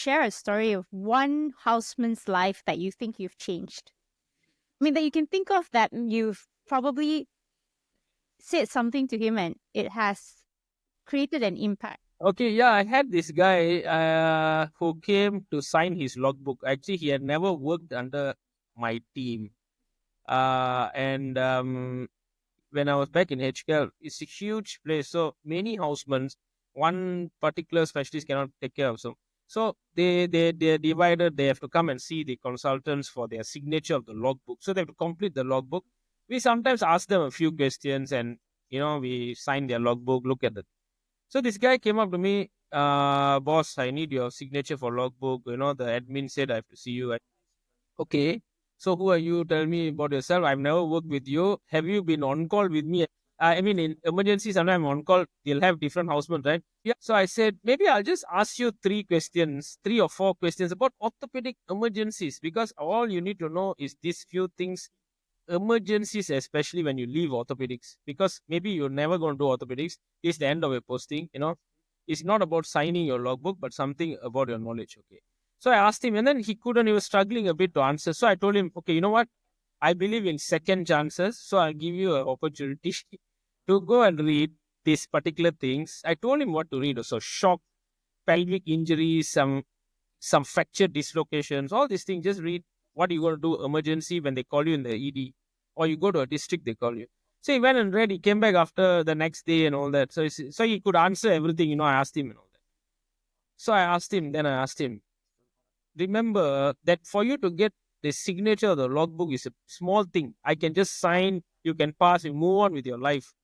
share a story of one houseman's life that you think you've changed? I mean, that you can think of that you've probably said something to him and it has created an impact. Okay, yeah, I had this guy who came to sign his logbook. Actually, he had never worked under my team. And when I was back in HKL, it's a huge place. So many housemen, one particular specialist cannot take care of. So they're divided. They have to come and see the consultants for their signature of the logbook. So they have to complete the logbook. We sometimes ask them a few questions and, we sign their logbook, look at it. So this guy came up to me, boss, I need your signature for logbook. The admin said I have to see you. Okay. So who are you? Tell me about yourself. I've never worked with you. Have you been on call with me? I mean, in emergency, sometimes I'm on call. They'll have different housemen, right? Yeah. So I said, maybe I'll just ask you three or four questions about orthopedic emergencies, because all you need to know is these few things. Emergencies, especially when you leave orthopedics, because maybe you're never going to do orthopedics. It's the end of your posting. It's not about signing your logbook, but something about your knowledge. Okay. So I asked him, and then he couldn't. He was struggling a bit to answer. So I told him, okay, you know what? I believe in second chances. So I'll give you an opportunity to go and read these particular things. I told him what to read. So shock, pelvic injuries, some fracture dislocations, all these things. Just read what you're going to do emergency when they call you in the ED, or you go to a district, they call you. So he went and read. He came back after the next day and all that. So he could answer everything. I asked him and all that. So then I asked him, remember that for you to get the signature of the logbook is a small thing. I can just sign, you can pass, you move on with your life.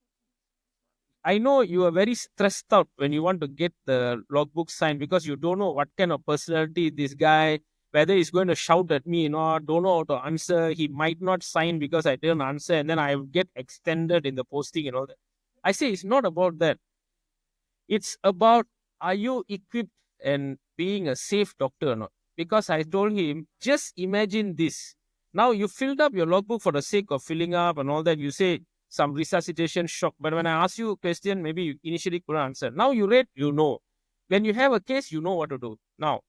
I know you are very stressed out when you want to get the logbook signed, because you don't know what kind of personality this guy, whether he's going to shout at me, don't know how to answer. He might not sign because I didn't answer, and then I get extended in the posting and all that. I say it's not about that. It's about, are you equipped and being a safe doctor or not? Because I told him, just imagine this. Now you filled up your logbook for the sake of filling up and all that. You say some resuscitation shock. But when I ask you a question, maybe you initially couldn't answer. Now you read, you know. When you have a case, you know what to do. Now,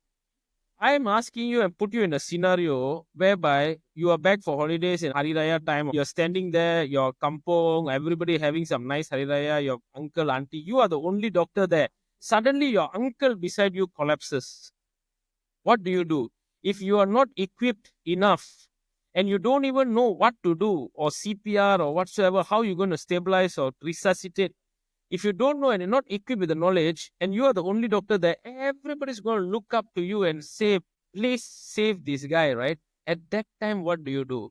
I am asking you and put you in a scenario whereby you are back for holidays in Hari Raya time. You're standing there, your kampong, everybody having some nice Hari Raya, your uncle, auntie. You are the only doctor there. Suddenly, your uncle beside you collapses. What do you do? If you are not equipped enough and you don't even know what to do, or CPR or whatsoever, how you're going to stabilize or resuscitate, if you don't know and you're not equipped with the knowledge, and you are the only doctor there, everybody's going to look up to you and say, please save this guy, right? At that time, what do you do?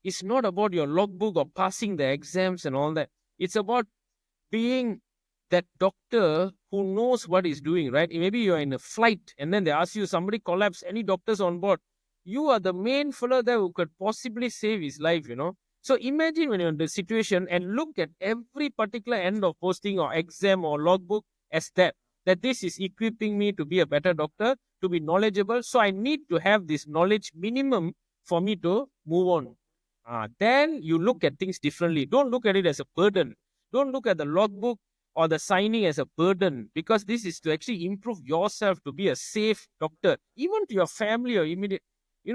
It's not about your logbook or passing the exams and all that. It's about being that doctor who knows what he's doing, right? Maybe you're in a flight and then they ask you, somebody collapse, any doctors on board? You are the main fellow there who could possibly save his life. So imagine when you're in the situation and look at every particular end of posting or exam or logbook as that this is equipping me to be a better doctor, to be knowledgeable. So I need to have this knowledge minimum for me to move on. Then you look at things differently. Don't look at it as a burden. Don't look at the logbook or the signing as a burden, because this is to actually improve yourself to be a safe doctor, even to your family or immediate.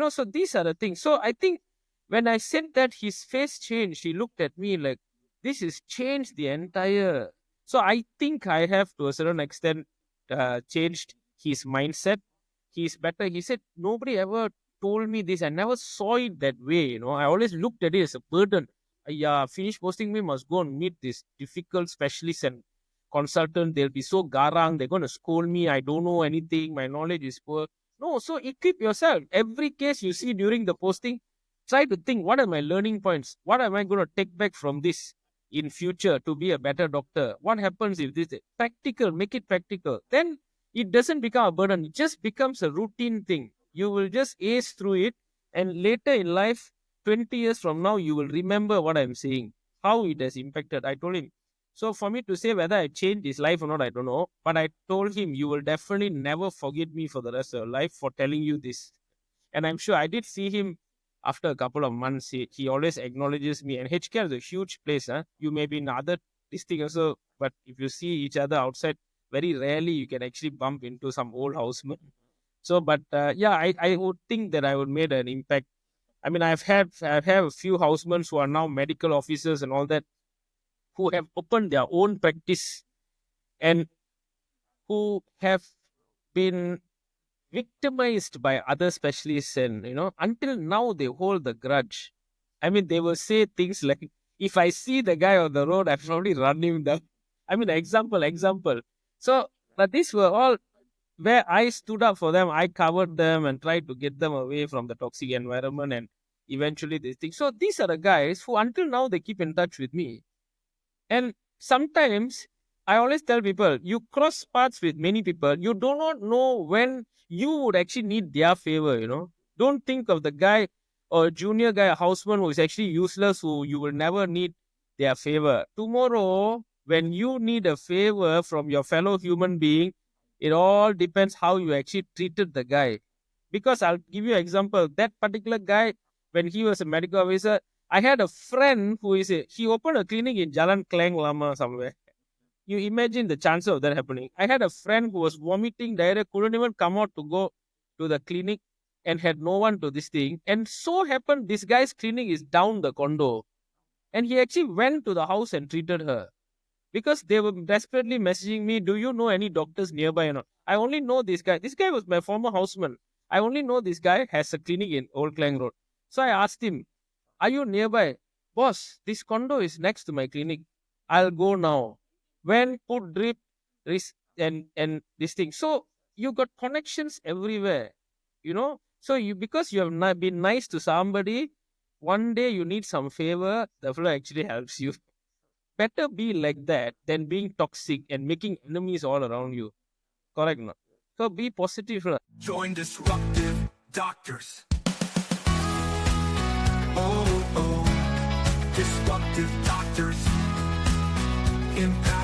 So these are the things. So I think when I said that, his face changed. He looked at me like, this has changed the entire. So I think I have, to a certain extent, changed his mindset. He's better. He said, nobody ever told me this. I never saw it that way. I always looked at it as a burden. Yeah, finish posting me, must go and meet this difficult specialist and consultant. They'll be so garang. They're going to scold me. I don't know anything. My knowledge is poor. No, so equip yourself. Every case you see during the posting, try to think, what are my learning points? What am I going to take back from this in future to be a better doctor? What happens if this practical, make it practical? Then it doesn't become a burden. It just becomes a routine thing. You will just ace through it, and later in life, 20 years from now, you will remember what I'm saying, how it has impacted. I told him. So for me to say whether I changed his life or not, I don't know. But I told him, you will definitely never forget me for the rest of your life for telling you this. And I'm sure I did see him after a couple of months. He always acknowledges me. And HK is a huge place. You may be in other district also, but if you see each other outside, very rarely you can actually bump into some old houseman. So, but yeah, I would think that I would made an impact. I mean, I've had a few housemen who are now medical officers and all that, who have opened their own practice and who have been victimized by other specialists, and until now they hold the grudge. I mean, they will say things like, if I see the guy on the road, I probably run him down. I mean, example. So, but these were all where I stood up for them. I covered them and tried to get them away from the toxic environment, and eventually they think. So these are the guys who until now they keep in touch with me. And sometimes I always tell people, you cross paths with many people, you do not know when you would actually need their favor. Don't think of the guy or junior guy, a houseman who is actually useless, who you will never need their favor. Tomorrow, when you need a favor from your fellow human being, it all depends how you actually treated the guy. Because I'll give you an example. That particular guy, when he was a medical officer, I had a friend he opened a clinic in Jalan Klang Lama somewhere. You imagine the chances of that happening. I had a friend who was vomiting diarrhea, couldn't even come out to go to the clinic and had no one to this thing. And so happened this guy's clinic is down the condo. And he actually went to the house and treated her. Because they were desperately messaging me, do you know any doctors nearby or not? I only know this guy. This guy was my former houseman. I only know this guy has a clinic in Old Klang Road. So I asked him, are you nearby? Boss, this condo is next to my clinic. I'll go now. When put drip and this thing. So you got connections everywhere. So because you have been nice to somebody, one day you need some favor, the fellow actually helps you. Better be like that than being toxic and making enemies all around you. Correct, no? So be positive. No? Join disruptive doctors. Oh, disruptive doctors. Impact.